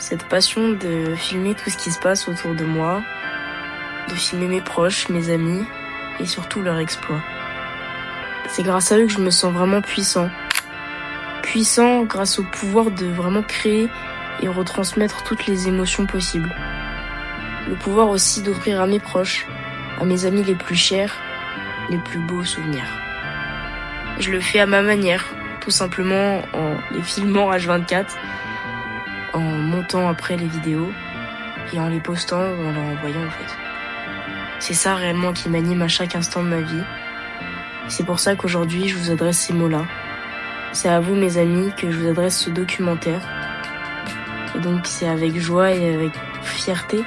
cette passion de filmer tout ce qui se passe autour de moi, de filmer mes proches, mes amis et surtout leurs exploits. C'est grâce à eux que je me sens vraiment puissant. Puissant grâce au pouvoir de vraiment créer et retransmettre toutes les émotions possibles. Le pouvoir aussi d'offrir à mes proches, à mes amis les plus chers, les plus beaux souvenirs. Je le fais à ma manière, tout simplement en les filmant H24, en montant après les vidéos et en les postant ou en leur envoyant en fait. C'est ça réellement qui m'anime à chaque instant de ma vie. C'est pour ça qu'aujourd'hui je vous adresse ces mots-là. C'est à vous mes amis que je vous adresse ce documentaire. Et donc c'est avec joie et avec fierté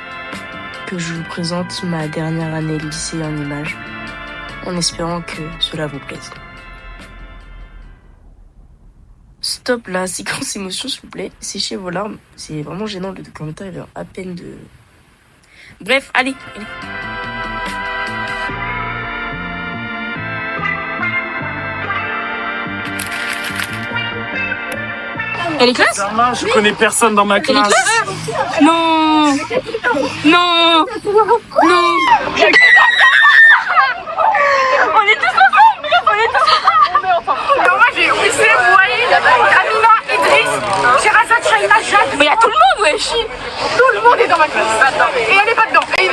que je vous présente ma dernière année de lycée en images, en espérant que cela vous plaise. Stop la séquence émotion s'il vous plaît, séchez vos larmes, c'est vraiment gênant, le documentaire il vient à peine de... Bref, allez. Elle est classe ? Je connais personne dans ma classe. Non. Non. Non. On est tous ensemble, on est tous ensemble. Alors moi j'ai Wissem, Wahid, Amina, Idriss, Sherazade, Shaina, Jacques. Mais il y a tout le monde, wesh. Tout le monde est dans ma classe. Et elle est pas dedans. Et...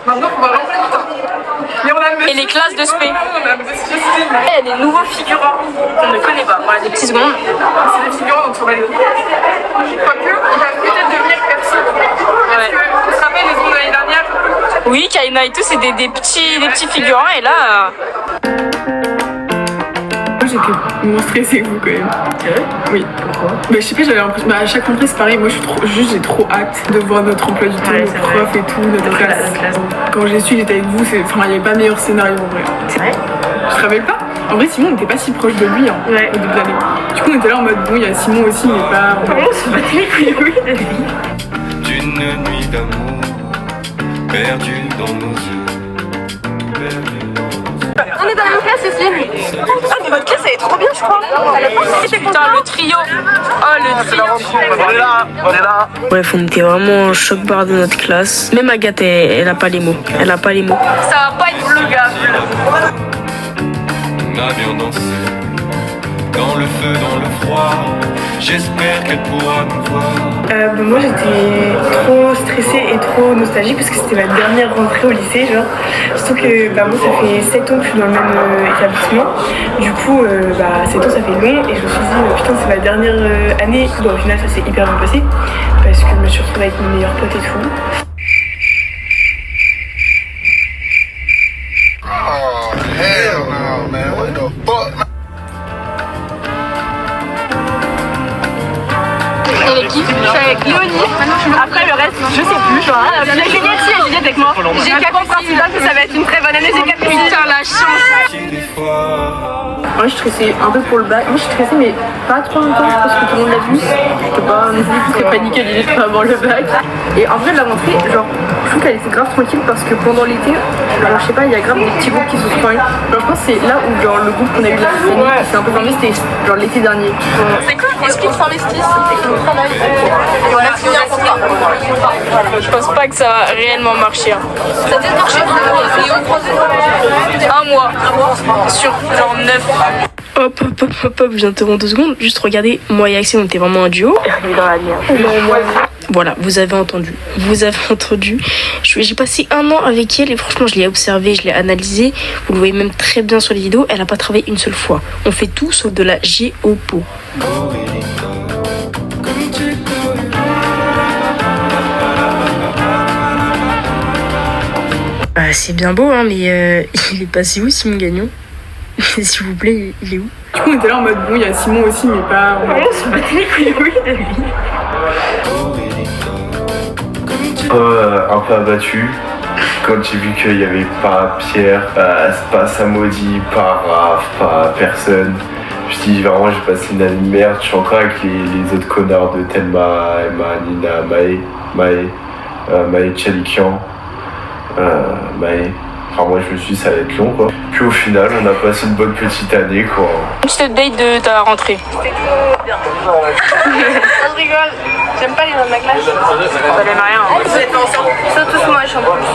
Maintenant on va rentrer du temps. Et les classes de spé. Et les nouveaux figurants qu'on ne connaît pas. Voilà, des petites secondes. C'est des figurants donc ça va être... Quoique, ils peuvent peut-être devenir perso. Parce que, vous vous rappelez les secondes de l'année dernière? Oui, Kaina et tout, c'est des petits figurants. Et là... Moi j'étais moins stressée que vous quand même. Oui. Pourquoi? Bah, je sais pas, j'avais l'impression. Bah, à chaque rentrée c'est pareil, moi j'ai trop hâte de voir notre emploi du temps, nos profs et tout, notre classe. Quand j'ai su, j'étais avec vous, il n'y avait pas meilleur scénario en vrai. C'est vrai? Je te rappelle pas? En vrai, Simon, on n'était pas si proche de lui au début de l'année. Du coup, on était là en mode bon, il y a Simon aussi, mais pas. Comment on se battait? Oui. D'une nuit d'amour, perdue dans nos yeux. On est dans la même classe ici. Ah mais votre classe elle est trop bien je crois. Putain, le trio. Oh, le trio. On est là. Bref, on était vraiment en choc-barre de notre classe. Même Agathe, elle a pas les mots. Elle a pas les mots. Ça va pas être vlogable. Nous avions dansé dans le feu, dans le froid. J'espère qu'elle pourra nous voir. Moi j'étais trop stressée et trop nostalgique parce que c'était ma dernière rentrée au lycée, genre. Surtout que moi ça fait 7 ans que je suis dans le même établissement. Du coup 7 ans ça fait long et je me suis dit putain c'est ma dernière année. Bon au final ça s'est hyper bien passé parce que je me suis retrouvée avec mes meilleurs potes et tout. Oh, hell no, man. What the fuck? Avec qui? Je suis avec Léonie. Après le reste, je sais plus. Il y a Juliette aussi, Juliette avec moi. J'ai capté principal que ça va être une très bonne année. J'ai capté. Putain la chance. Moi je stressais un peu pour le bac. Moi je stressais mais pas trop longtemps parce que tout le monde l'a vu. Je peux pas non plus très paniquer l'idée de pas avoir le bac. Et en vrai la rentrée, genre je trouve qu'elle était grave tranquille parce que pendant l'été, alors je sais pas, il y a grave des petits groupes qui se sont formés. Genre je pense que c'est là où genre le groupe qu'on a eu la année qui s'est un peu formé, c'était genre l'été dernier. C'est cool, explique Formestis et qu'on travaille. Et on a signé un contrat. Je pense pas que ça va réellement marcher. Hein. Ça a peut-être marché Un mois. Sur genre 9. Hop, j'interromps 2 secondes. Juste regardez, moi et Axel, on était vraiment un duo. Dans la merde. Voilà, vous avez entendu. J'ai passé 1 an avec elle et franchement, je l'ai observée, je l'ai analysée. Vous le voyez même très bien sur les vidéos. Elle a pas travaillé une seule fois. On fait tout sauf de la géopo. C'est bien beau, hein, mais il est passé où, Simon Gagnon? S'il vous plaît, il est où? Du coup on était là en mode bon, il y a Simon aussi mais pas. Comment on se battait les couilles de lui? Un peu abattu quand j'ai vu qu'il n'y avait pas Pierre, pas Samodi, pas Raph, pas personne. Je me suis dit vraiment j'ai passé une année de merde. Je suis encore avec les autres connards de Thelma, Emma, Nina, Maë Chalikian, Maë. Enfin, moi, je me suis dit, ça va être long, quoi. Puis au final, on a passé une bonne petite année, quoi. Une petite update de ta rentrée. C'était trop bien. Je rigole. J'aime pas les gens de ma classe. Ça n'aime rien. Vous êtes ensemble. Ils sont tous moches en plus.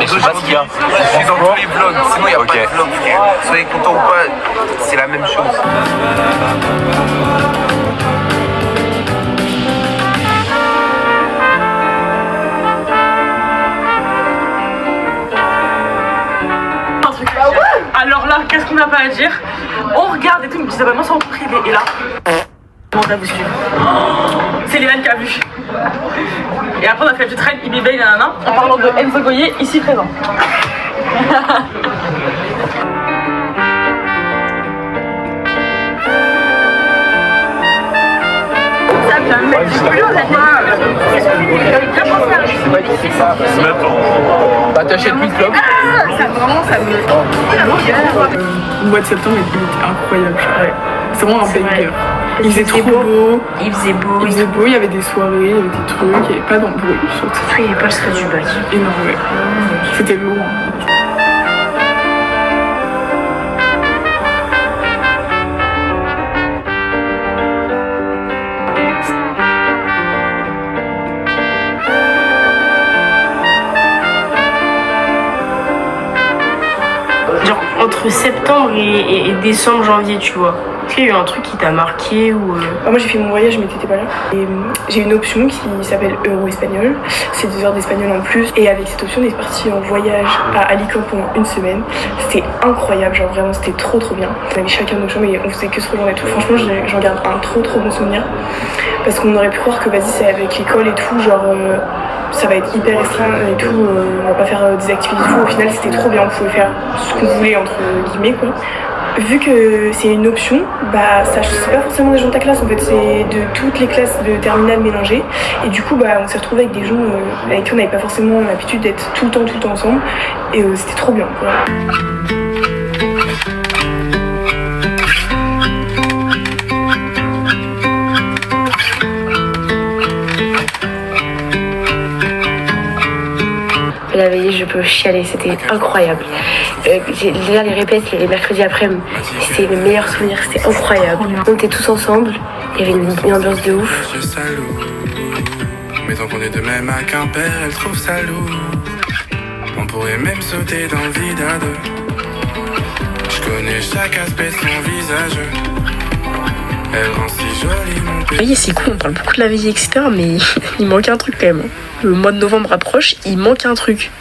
Je sais pas ce qu'il y a. Je suis dans tous les vlogs, sinon il n'y a pas de vlog, frère. Soyez contents ou pas, c'est la même chose. Alors là, qu'est-ce qu'on n'a pas à dire? On regarde et tout, mais vraiment sans privé. Et là, on a vous suivre. C'est Léane qui a vu. Et après, on a fait la petite reine IBB, nanana, en parlant de Enzo Goyer, ici présent. Bah t'achètes plus de club. Le mois de septembre était incroyable. Ouais. C'est vraiment un banger. Il faisait trop beau. Il faisait beau. Il faisait beau, il y avait des soirées, il y avait des trucs, il n'y avait pas d'embrouille surtout. Après, il n'y avait pas le stress du bac. Énorme, ouais. C'était lourd. Genre, entre septembre et décembre, janvier, tu vois. Est-ce qu'il y a eu un truc qui t'a marqué ou Moi j'ai fait mon voyage mais t'étais pas là. Et j'ai une option qui s'appelle Euro-Espagnol. C'est 2 heures d'espagnol en plus. Et avec cette option on est parti en voyage à Alicante pendant une semaine. C'était incroyable, genre vraiment c'était trop bien. On avait chacun nos chambres et on faisait que se rejoindre et tout. Franchement j'en garde un trop bon souvenir. Parce qu'on aurait pu croire que vas-y c'est avec l'école et tout, genre ça va être hyper restreint et tout, on va pas faire des activités et tout. Au final c'était trop bien, on pouvait faire ce qu'on voulait entre guillemets quoi. Vu que c'est une option, bah ça c'est pas forcément des gens de ta classe en fait, c'est de toutes les classes de terminale mélangées. Et du coup bah on s'est retrouvés avec des gens avec qui on n'avait pas forcément l'habitude d'être tout le temps ensemble. Et c'était trop bien quoi. La veillée, je peux chialer, c'était incroyable. Déjà les répètes, les mercredis après, c'était mes meilleurs souvenirs, c'était incroyable. On était tous ensemble, il y avait une ambiance de ouf. Je saloue, mais tant qu'on est de même à Quimper, elle trouve ça lourd. On pourrait même sauter dans le vide à deux. Je connais chaque aspect de son visage. Elle rend si jolie mon pays. Veillée, c'est cool, on parle beaucoup de la veillée, etc. Mais il manque un truc quand même. Le mois de novembre approche, il manque un truc.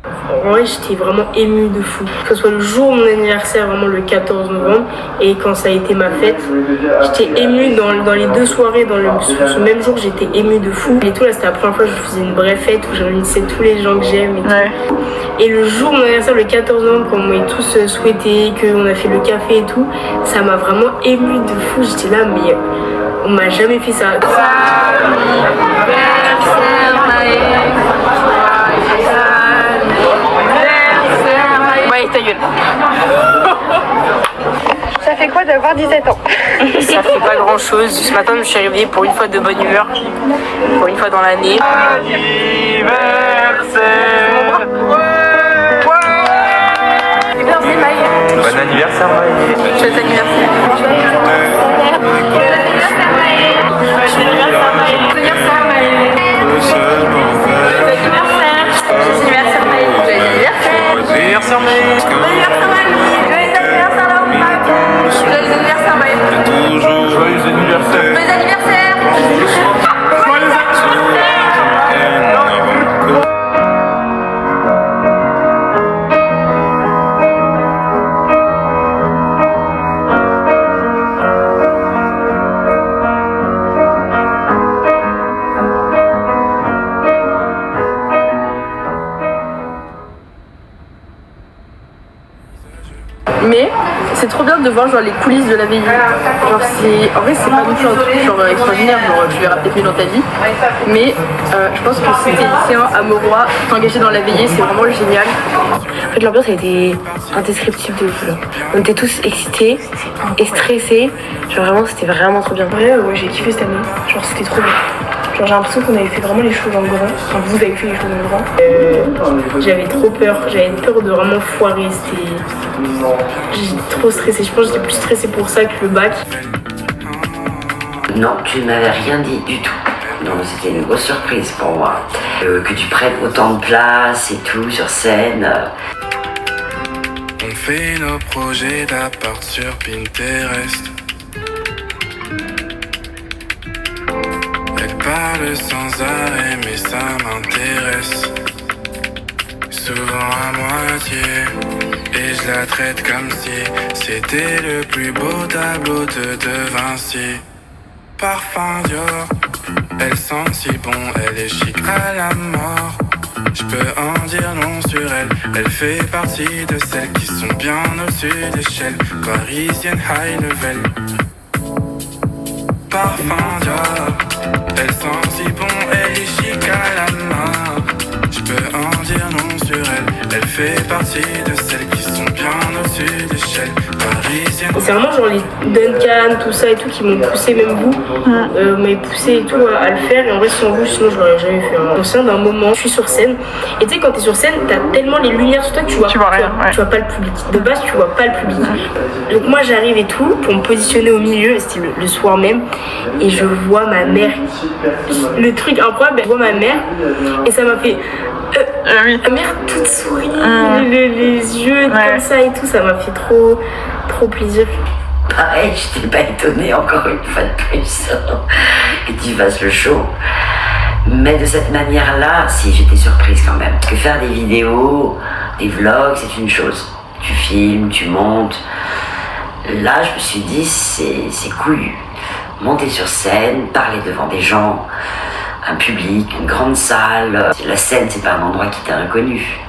En vrai, j'étais vraiment émue de fou. Que ce soit le jour de mon anniversaire, vraiment le 14 novembre, et quand ça a été ma fête, j'étais émue dans les 2 soirées, ce même jour, j'étais émue de fou. Et tout, là, c'était la première fois que je faisais une vraie fête où je réunissais tous les gens que j'aime et tout. Ouais. Et le jour de mon anniversaire, le 14 novembre, quand on m'a tous souhaité, qu'on a fait le café et tout, ça m'a vraiment émue de fou. J'étais là, mais on m'a jamais fait ça. Ouais, ta gueule. Ça fait quoi d'avoir 17 ans? Ça fait pas grand chose. Ce matin, je suis réveillée pour une fois de bonne humeur. Pour une fois dans l'année. Anniversaire. Bon anniversaire, Maï. Joyeux anniversaire. Mais c'est trop bien de voir genre les coulisses de la veillée. Genre en vrai c'est pas non plus un truc genre extraordinaire, genre tu verras peut-être mieux dans ta vie. Mais je pense que si t'es lycéen à Mauroy, t'engager dans la veillée, c'est vraiment génial. En fait, l'ambiance a été indescriptible de ouf là. On était tous excités et stressés. Genre vraiment, c'était vraiment trop bien. En vrai, ouais, j'ai kiffé cette année. Genre c'était trop bien. Genre j'ai l'impression qu'on avait fait vraiment les choses en grand. Enfin vous avez fait les choses en grand. J'avais trop peur. J'avais peur de vraiment foirer. J'étais trop stressée. Je pense que j'étais plus stressée pour ça que le bac. Non, tu ne m'avais rien dit du tout. Donc c'était une grosse surprise pour moi. Que tu prennes autant de place et tout sur scène. On fait nos projets d'appart sur Pinterest. Elle parle sans arrêt mais ça m'intéresse. Souvent à moitié. Et je la traite comme si c'était le plus beau tableau de Vinci. Parfum Dior, elle sent si bon, elle est chic à la mort. Je peux en dire non sur elle, elle fait partie de celles qui sont bien au-dessus d'échelle. Parisienne high level. Parfum Dior, elle sent si bon, elle est chic à la mort. Je peux en dire non sur elle, elle fait partie de celles qui sont bien au-dessus d'échelle. Parisienne. Et c'est vraiment genre les Duncan, tout ça et tout qui m'ont poussé, même vous, m'avez poussé et tout à le faire. Et en vrai, sans vous, sinon je l'aurais jamais fait. Au sein d'un moment, je suis sur scène. Et tu sais, quand t'es sur scène, t'as tellement les lumières sur toi que tu vois rien. Tu vois pas le public. De base, tu vois pas le public. Donc moi, j'arrive et tout pour me positionner au milieu. C'était le soir même. Et je vois ma mère. Le truc incroyable, je vois ma mère. Et ça m'a fait. Ma mère toute souris, les yeux comme ça et tout, ça m'a fait trop plaisir. Pareil, je t'ai pas étonnée encore une fois de plus que tu fasses le show. Mais de cette manière-là, si j'étais surprise quand même. Parce que faire des vidéos, des vlogs, c'est une chose. Tu filmes, tu montes. Là, je me suis dit, c'est couillu. Monter sur scène, parler devant des gens, un public, une grande salle. La scène, c'est pas un endroit qui t'est inconnu.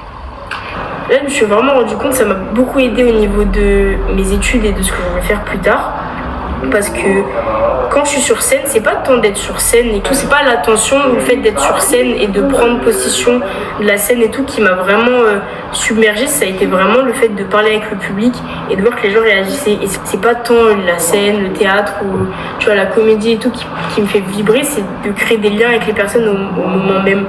Là, je me suis vraiment rendu compte, ça m'a beaucoup aidé au niveau de mes études et de ce que je vais faire plus tard. Parce que quand je suis sur scène, c'est pas tant d'être sur scène et tout, c'est pas l'attention ou le fait d'être sur scène et de prendre possession de la scène et tout qui m'a vraiment submergée. Ça a été vraiment le fait de parler avec le public et de voir que les gens réagissaient. Et c'est pas tant la scène, le théâtre ou tu vois, la comédie et tout qui me fait vibrer, c'est de créer des liens avec les personnes au moment même.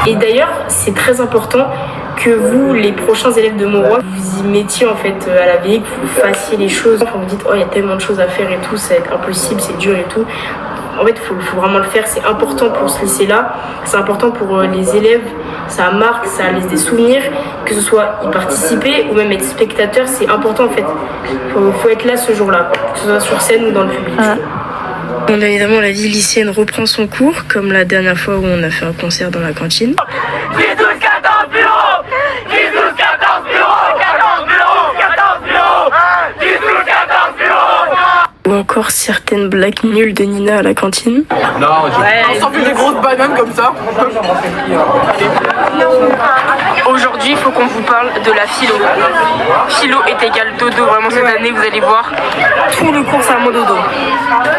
Et d'ailleurs, c'est très important que vous, les prochains élèves de Mauroy, vous y mettiez en fait à la veille, que vous fassiez les choses. Quand vous dites, oh, il y a tellement de choses à faire et tout, ça va être impossible, c'est dur et tout. En fait, il faut vraiment le faire, c'est important pour ce lycée-là, c'est important pour les élèves, ça marque, ça laisse des souvenirs, que ce soit y participer ou même être spectateur, c'est important en fait. Faut être là ce jour-là, que ce soit sur scène ou dans le public. Bon, évidemment, la vie lycéenne reprend son cours, comme la dernière fois où on a fait un concert dans la cantine. 10, 12, 14 bureaux 10, 12, 14 bureaux 14 bureaux 14 bureaux 10, 12, 14 bureaux. Ou encore certaines blagues nulles de Nina à la cantine. On s'en fait des grosses bananes comme ça. Aujourd'hui, il faut qu'on vous parle de la philo. Philo est égal dodo. Vraiment, cette année, vous allez voir, tout le cours, c'est un mot dodo.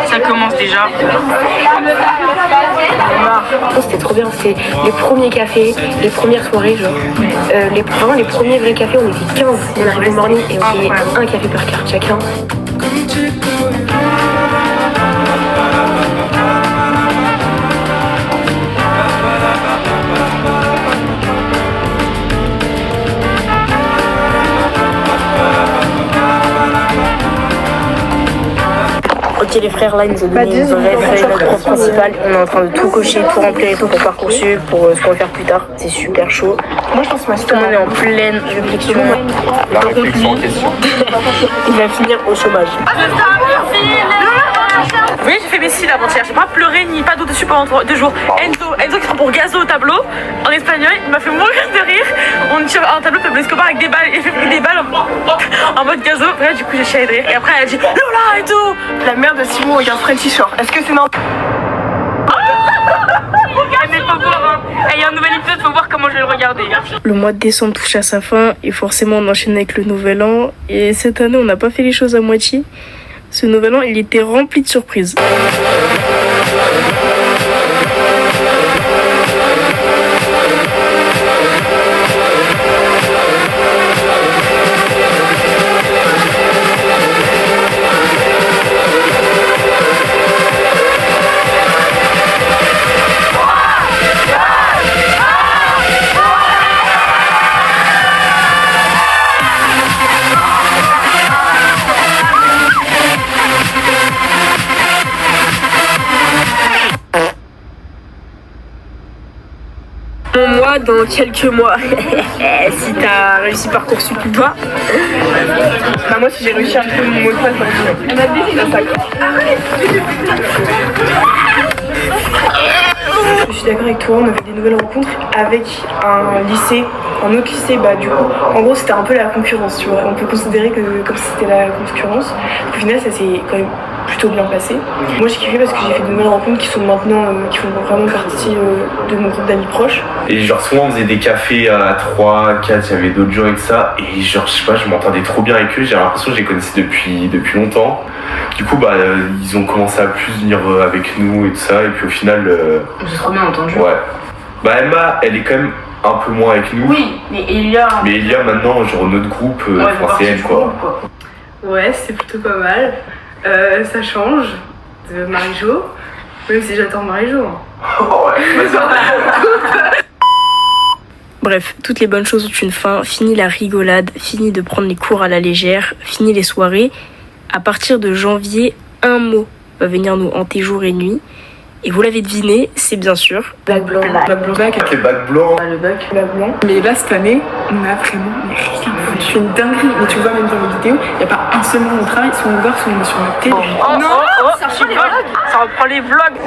Ça commence déjà. C'était trop bien, c'était les premiers cafés, les premières soirées, genre. Vraiment, les premiers vrais cafés, on était 15. On arrivait au morning et on payait un café par carte chacun. Ok les frères, là ils nous ont donné une vraie feuille, notre prof principal. On est en train de tout cocher, tout remplir et tout pour Parcoursup, pour se refaire plus tard. C'est super chaud. Moi je pense que tout le monde est en pleine réflexion. La réflexion en question. Il va finir au chômage. Oui, j'ai fait mes cils avant-hier, j'ai pas pleuré ni pas d'eau dessus pendant 2 jours. Enzo qui prend pour Gazo au tableau, en espagnol, il m'a fait mourir de rire. On tire un tableau Pablo Escobar avec des balles, il fait des balles en mode Gazo. Bref, du coup j'ai chialé de rire. Et après elle a dit Lola et tout. La mère de Simon avec un Frenchie short. Est-ce que c'est normal? Mais faut voir, hein. Il y a un nouvel épisode, faut voir comment je vais le regarder. Le mois de décembre touche à sa fin et forcément on enchaîne avec le nouvel an. Et cette année, on n'a pas fait les choses à moitié. Ce nouvel an, il était rempli de surprises. Moi, dans quelques mois, si t'as réussi Parcoursup ou pas. Bah moi si j'ai réussi à trouver mon mot de passe dans le sac. Je suis d'accord avec toi, on a fait des nouvelles rencontres avec un lycée, un autre lycée, bah du coup, en gros c'était un peu la concurrence, tu vois, on peut considérer que comme si c'était la concurrence. Au final ça s'est quand même plutôt bien passé. Moi j'ai kiffé parce que j'ai fait de nouvelles rencontres qui sont maintenant, qui font vraiment partie de mon groupe d'amis proches. Et genre souvent on faisait des cafés à 3, 4, il y avait d'autres gens et que ça, et genre je sais pas, je m'entendais trop bien avec eux, j'ai l'impression que je les connaissais depuis longtemps. Du coup bah ils ont commencé à plus venir avec nous et tout ça, et puis au final... J'ai trop bien entendu. Ouais. Bah Emma, elle est quand même un peu moins avec nous. Oui, mais Elia... Mais Elia maintenant, genre notre groupe, c'est elle quoi. Ouais, c'est plutôt pas mal. Ça change de Marie-Jo, même si j'attends Marie-Jo. Bref, toutes les bonnes choses ont une fin. Fini la rigolade, fini de prendre les cours à la légère, fini les soirées. À partir de janvier, un mot va venir nous hanter jour et nuit. Et vous l'avez deviné, c'est bien sûr bac blanc. Bac blanc. Les bacs blancs. Le bac blanc. Mais là, cette année, on a vraiment rien foutu. Une dinguerie. Mais tu vois, même dans les vidéos, il n'y a pas un seul moment au travail, soit on part, soit on est sur notre télé. Ça reprend les vlogs. Ça reprend les vlogs.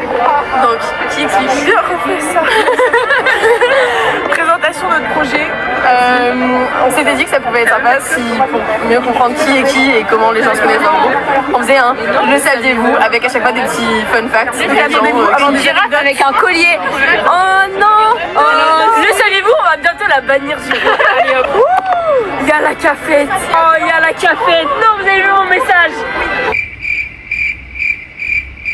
Donc, qui explique qu'on fait ça? Présentation de notre projet. On s'était dit que ça pouvait être sympa si, pour mieux comprendre qui est qui et comment les gens se connaissent dans le groupe, on faisait un le saviez-vous avec à chaque fois des petits fun facts. Avant des girafes avec un collier. Oh non, le saviez-vous, on va bientôt la bannir sur il y a la cafette. Oh, il y a la cafette. Non, vous avez vu mon message?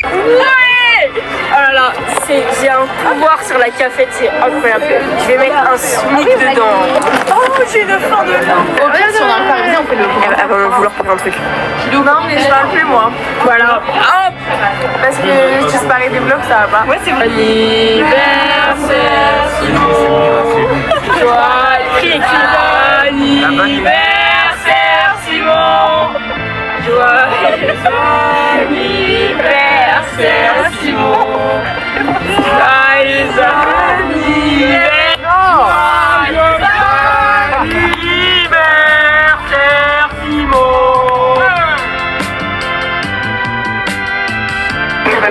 Ouais. Oh là là, j'ai un pouvoir sur la cafette, c'est incroyable. Je vais mettre un SMIC dedans. Oh, j'ai une fleur de lin. Au pire, si on n'arrive pas à réviser, on fait le point. Elle va vouloir prendre un truc. Non, mais je parle plus moi. Voilà. Hop. Parce que je disparais des vlogs, ça va pas. Ouais, c'est vrai. Anniversaire Simon. Joyeux anniversaire Simon. Joyeux anniversaire Simon. Joyeux anniversaire. Anniversaire Simon.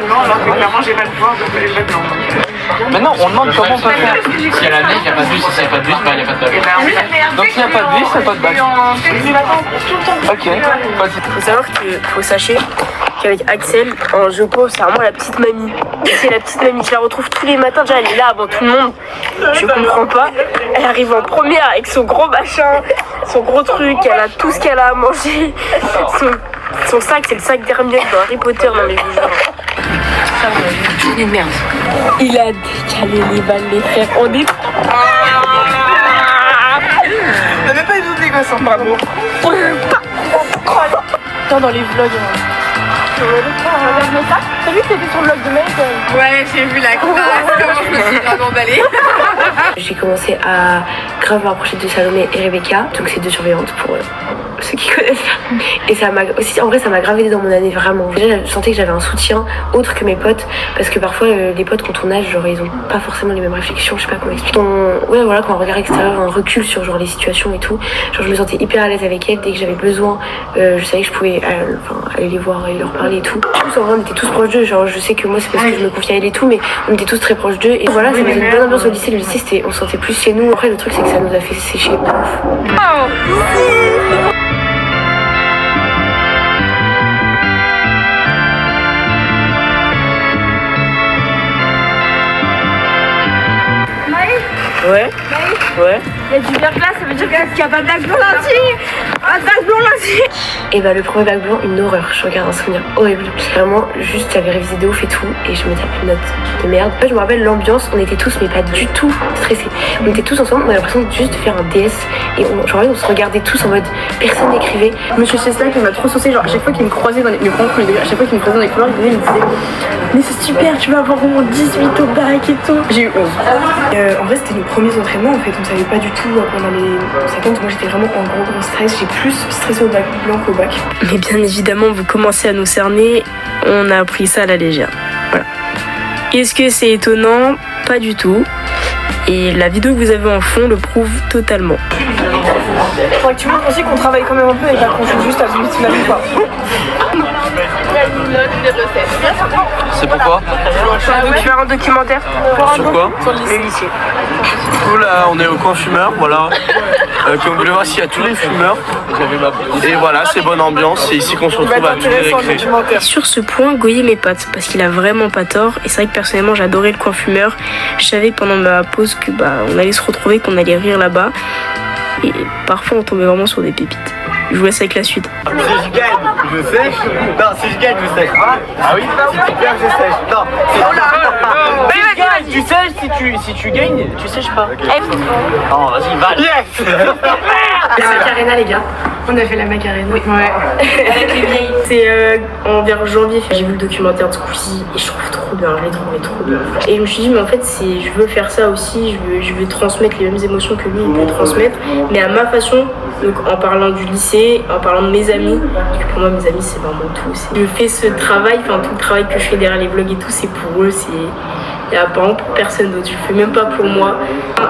Alors que clairement j'ai pas le pouvoir de les blancs. Maintenant, on demande comment on peut faire. S'il y a la neige, il n'y a pas de bus. S'il n'y a pas de bus, il n'y a pas de bac. Donc s'il n'y a pas de bus, il n'y a pas de bac. Ok. Faut savoir faut sachez qu'avec Axel, en Jopo, c'est vraiment la petite mamie. C'est la petite mamie, je la retrouve tous les matins, déjà elle est là avant tout le monde. Je comprends pas. Elle arrive en première avec son gros machin, son gros truc, elle a tout ce qu'elle a à manger. Son sac, c'est le sac d'Hermione dans Harry Potter, non mais je vous jure. Mais merde. Il a décalé les balles, les frères. On est... T'as même pas eu d'autres gosses, hein, bravo. Dans les vlogs. T'as vu que t'étais sur le vlog de mec? Ouais, j'ai vu la classe, comment je me suis vraiment emballée. J'ai commencé à grave me rapprocher de Salomé et Rebecca, donc c'est deux surveillantes pour ceux qui connaissent pas. Et ça m'a aussi, en vrai, ça m'a grave aidé dans mon année, vraiment. Déjà, je sentais que j'avais un soutien autre que mes potes, parce que parfois, les potes, quand on nage, genre, ils ont pas forcément les mêmes réflexions, je sais pas comment expliquer. Ouais, voilà, quand on regard extérieur, un recul sur genre les situations et tout, genre, je me sentais hyper à l'aise avec elles. Dès que j'avais besoin, je savais que je pouvais aller les voir et leur parler et tout. Tous, en vrai, on était tous proches d'eux, genre, je sais que moi, c'est parce que je me confiais à elle et tout, mais on était tous très proches d'eux. Et voilà, ça faisait une bonne ambiance au lycée. Le lycée, on se sentait plus chez nous. Après, le truc, c'est que ça nous a fait sécher de ouf. Ouais. Ouais. Il y a du verglas, ça veut dire qu'il y a pas de bac blanc lundi. Un bac blanc lundi. Et bah le premier bac blanc, une horreur, je regarde un souvenir horrible. Vraiment, juste j'avais révisé de ouf et tout, et je me tape une note de merde. En fait, je me rappelle l'ambiance, on était tous, mais pas du tout stressés. On était tous ensemble, on avait l'impression juste de faire un DS, et on se regardait tous en mode, personne n'écrivait. Monsieur Chestac, il m'a trop saucé, genre à chaque fois qu'il me croisait dans les... à chaque fois qu'il me croisait dans les couloirs, il me disait mais c'est super, tu vas avoir vraiment 18 au bac et tout. J'ai eu 11. En vrai, c'était nos premiers entraînements, en fait, on savait pas du tout pendant les 50. Moi, j'étais vraiment en gros stress, j'ai plus stressé au bac blanc qu'au bac. Mais bien évidemment, vous commencez à nous cerner, on a pris ça à la légère. Voilà. Est-ce que c'est étonnant? Pas du tout. Et la vidéo que vous avez en fond le prouve totalement. Faudrait que tu montres aussi qu'on travaille quand même un peu et pas qu'on joue juste à vite la vie quoi. C'est pourquoi? Faire un documentaire. Sur quoi? Sur le lycée. Là, on est au coin fumeur, voilà. Comme vous le voyez, il y a tous les fumeurs. Et voilà, c'est bonne ambiance. C'est ici qu'on se retrouve à tous les récrés. Sur ce point, Goyer m'épate parce qu'il a vraiment pas tort. Et c'est vrai que personnellement, j'adorais le coin fumeur. Je savais pendant ma pause que on allait se retrouver, qu'on allait rire là-bas. Et parfois, on tombait vraiment sur des pépites. Je vous laisse avec la suite. Si je gagne, je sèche. Non, si je gagne, je sèche. Ah oui? Si tu perds, je sèche. Non. Si tu gagnes, tu sèches. Si tu gagnes, tu sèches pas. Non, vas-y, va. Yes. La Macarena, les gars. On a fait la Macarena. Oui. Ouais. Avec les vieilles. C'est vers janvier, j'ai vu le documentaire de Squeezie et je trouve trop bien, je l'ai trouvé trop bien. Et je me suis dit, mais en fait, je veux faire ça aussi, je veux transmettre les mêmes émotions que lui, il peut transmettre, mais à ma façon, donc en parlant du lycée, en parlant de mes amis, parce que pour moi, mes amis, c'est vraiment tout. Je fais ce travail, enfin, tout le travail que je fais derrière les vlogs et tout, c'est pour eux, il n'y a pas pour personne d'autre, je le fais même pas pour moi.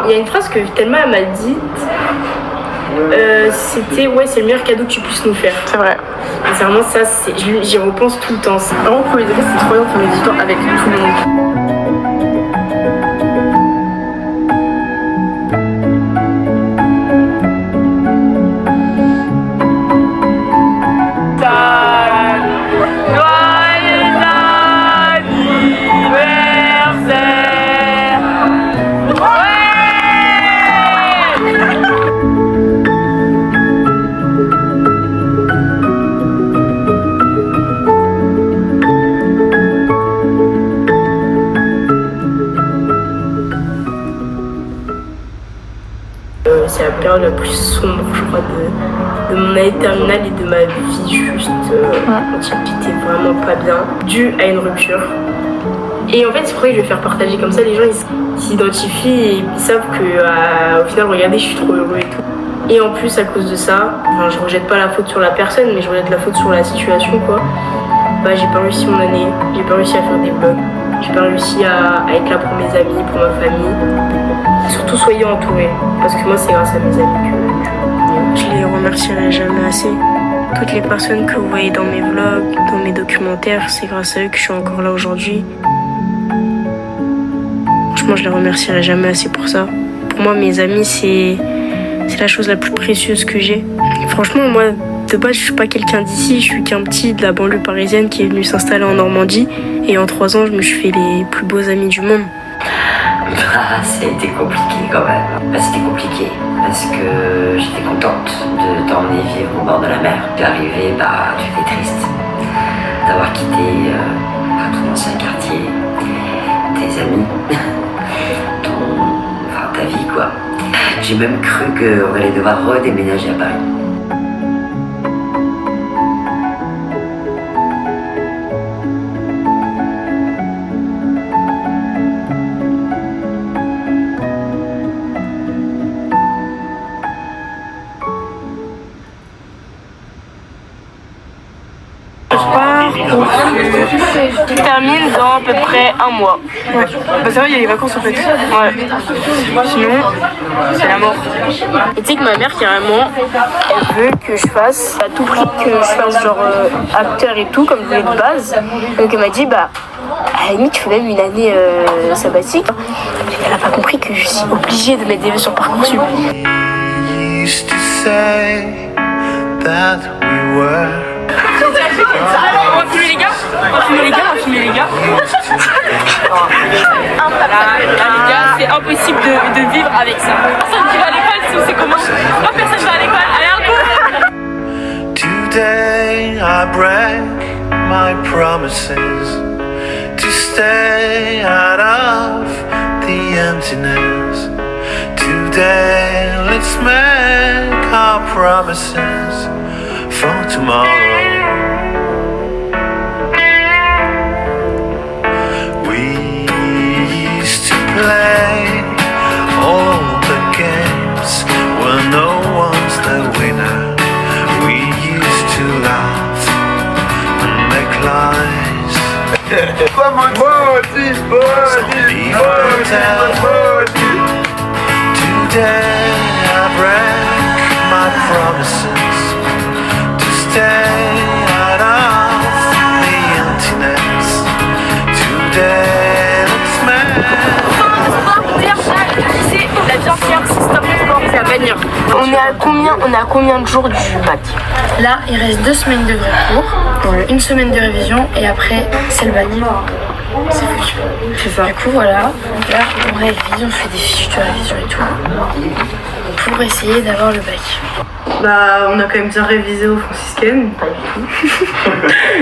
Il y a une phrase que Thelma m'a dit. C'était c'est le meilleur cadeau que tu puisses nous faire. C'est vrai. Et c'est vraiment ça, j'y repense tout le temps. Vraiment, premier degré, c'est trop bien de faire des histoires avec tout le monde. C'est la période la plus sombre, je crois, de mon année terminale et de ma vie, juste quand j'étais vraiment pas bien, dû à une rupture. Et en fait, c'est pour ça que je vais faire partager comme ça, les gens ils s'identifient et ils savent que au final, regardez, je suis trop heureux et tout. Et en plus, à cause de ça, je rejette pas la faute sur la personne, mais je rejette la faute sur la situation, quoi. J'ai pas réussi mon année, j'ai pas réussi à faire des vlogs, j'ai pas réussi à être là pour mes amis, pour ma famille. Surtout soyez entourés, parce que moi c'est grâce à mes amis que je les remercierai jamais assez. Toutes les personnes que vous voyez dans mes vlogs, dans mes documentaires, c'est grâce à eux que je suis encore là aujourd'hui. Franchement, je les remercierai jamais assez pour ça. Pour moi, mes amis, c'est la chose la plus précieuse que j'ai. Franchement, moi, de base, je suis pas quelqu'un d'ici, je suis qu'un petit de la banlieue parisienne qui est venu s'installer en Normandie. Et en 3 ans, je me suis fait les plus beaux amis du monde. Ça a été compliqué quand même. C'était compliqué parce que j'étais contente de t'emmener vivre au bord de la mer. T'es arrivé, tu étais triste d'avoir quitté ton ancien quartier, tes amis, ta vie quoi. J'ai même cru qu'on allait devoir redéménager à Paris. Je termine dans à peu près 1 mois. Ouais. Ça va, il y a les vacances en fait. Ouais. Sinon, c'est la mort. Et tu sais que ma mère, carrément, elle veut que je fasse à tout prix que je fasse genre acteur et tout, comme je voulais de base. Donc elle m'a dit, à la limite, tu fais même une année sabbatique. Elle a pas compris que je suis obligée de mettre des vœux sur Parcoursup. On va filmer les gars. Les gars, c'est impossible de vivre avec ça. Personne qui va à l'école, c'est comment? Moi, personne va à l'école. Allez, un coup. Today I break my promises to stay out of the emptiness. Today let's make our promises for tomorrow. Play all the games where no one's the winner. We used to laugh and make lies. Some people tell on est à combien de jours du bac? Là, il reste 2 semaines de vrais cours, une semaine de révision et après, c'est le bac. C'est foutu. C'est ça. Du coup, voilà. Là, on révise, on fait des fiches de révision et tout pour essayer d'avoir le bac. Bah, on a quand même bien révisé aux franciscaines. Pas du tout.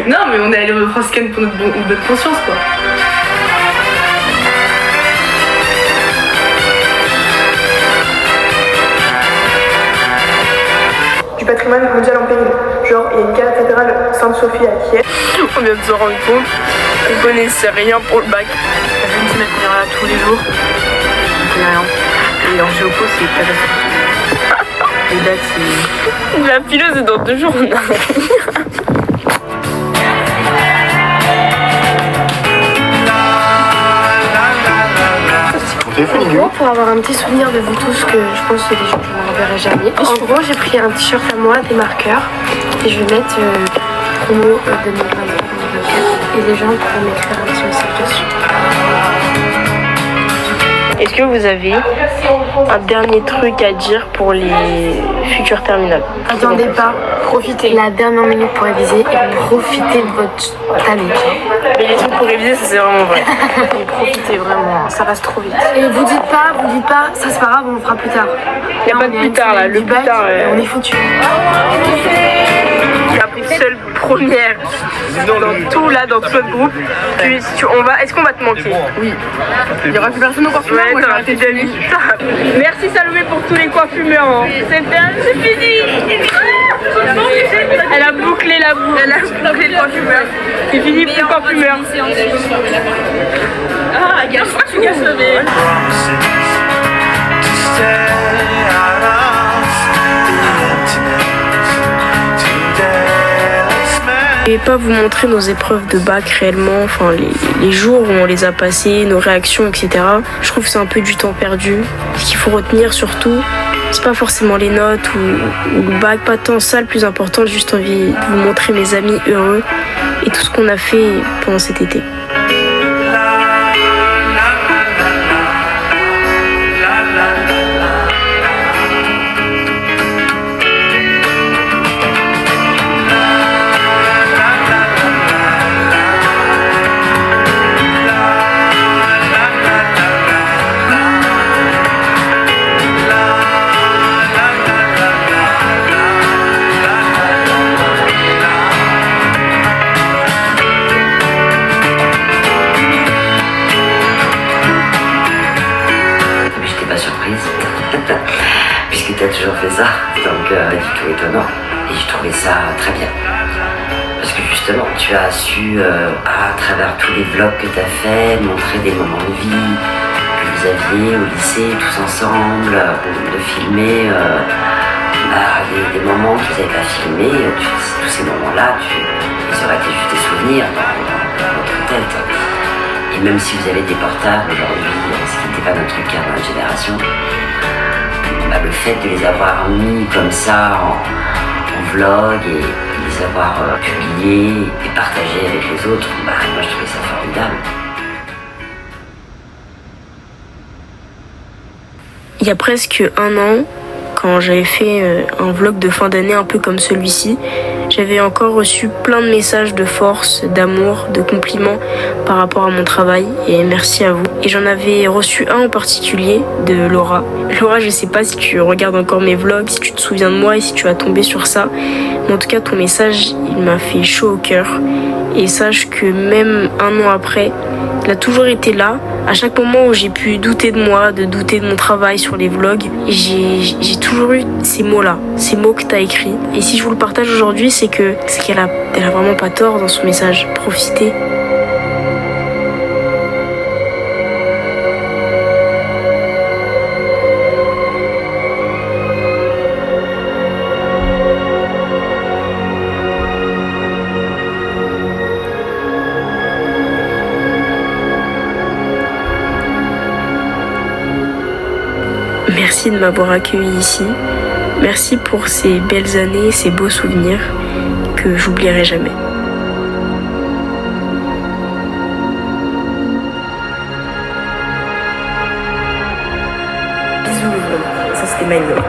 Non, mais on est allé aux franciscaines pour notre bonne conscience, quoi. Du patrimoine mondial en péril. Genre, il y a une cathédrale Sainte-Sophie à Kiev. On vient de se rendre compte qu'on connaissait rien pour le bac. Ça fait une semaine qu'on est là tous les jours. On connaît rien. Et en géopo, c'est catastrophique. Les dates, c'est... La philo, c'est dans 2 jours, on a Moi, pour avoir un petit souvenir de vous tous, que je pense que les gens je ne reverrai jamais. En gros, j'ai pris un t-shirt à moi, des marqueurs, et je vais mettre promo 2023-2024, et les gens pourront m'écrire un petit message dessus. Est-ce que vous avez un dernier truc à dire pour les futurs terminales? Attendez pas, profitez. La dernière minute pour réviser et profitez de votre année. Mais les trucs pour réviser, ça c'est vraiment vrai. Et profitez vraiment, ça passe trop vite. Et vous dites pas, ça c'est pas grave, on le fera plus tard. Il n'y a pas de plus tard là, le plus tard. On est foutu. La seule première dans tout notre groupe. Est-ce qu'on va te manquer? Oui. Il y aura plus personne au coiffeur, moi t'auras tes amis. Merci Salomé pour tous les coiffumeurs. Hein. C'est fini. Elle a bouclé la boucle. Elle a bouclé le coiffumeur. C'est fini pour le coiffumeur. Ah, gâche, pourquoi tu gâches le nez? Je vais pas vous montrer nos épreuves de bac réellement, enfin les jours où on les a passées, nos réactions, etc. Je trouve que c'est un peu du temps perdu. Ce qu'il faut retenir surtout, c'est pas forcément les notes ou le bac, pas tant ça le plus important, j'ai juste envie de vous montrer mes amis heureux et tout ce qu'on a fait pendant cet été. Puisque tu as toujours fait ça, donc pas du tout étonnant. Et j'ai trouvé ça très bien. Parce que justement, tu as su, à travers tous les vlogs que tu as fait, montrer des moments de vie que vous aviez au lycée, tous ensemble, de filmer des moments que vous n'avez pas filmés. Tous ces moments-là, ils auraient été juste des souvenirs dans votre tête. Et même si vous avez des portables aujourd'hui, ce qui n'était pas notre cas dans notre génération, le fait de les avoir mis comme ça en vlog et les avoir publiés et partagés avec les autres, moi je trouvais ça formidable. Il y a presque 1 an, quand j'avais fait un vlog de fin d'année un peu comme celui-ci, j'avais encore reçu plein de messages de force, d'amour, de compliments par rapport à mon travail et merci à vous. Et j'en avais reçu un en particulier de Laura. Laura, je sais pas si tu regardes encore mes vlogs, si tu te souviens de moi et si tu vas tomber sur ça. Mais en tout cas, ton message, il m'a fait chaud au cœur. Et sache que même 1 an après, il a toujours été là. À chaque moment où j'ai pu douter de moi, de douter de mon travail sur les vlogs, j'ai toujours eu ces mots-là, ces mots que tu as écrits. Et si je vous le partage aujourd'hui, c'est qu'elle a vraiment pas tort dans son message. Profitez. Merci de m'avoir accueilli ici. Merci pour ces belles années, ces beaux souvenirs que j'oublierai jamais. Bisous, ça c'était Manuel.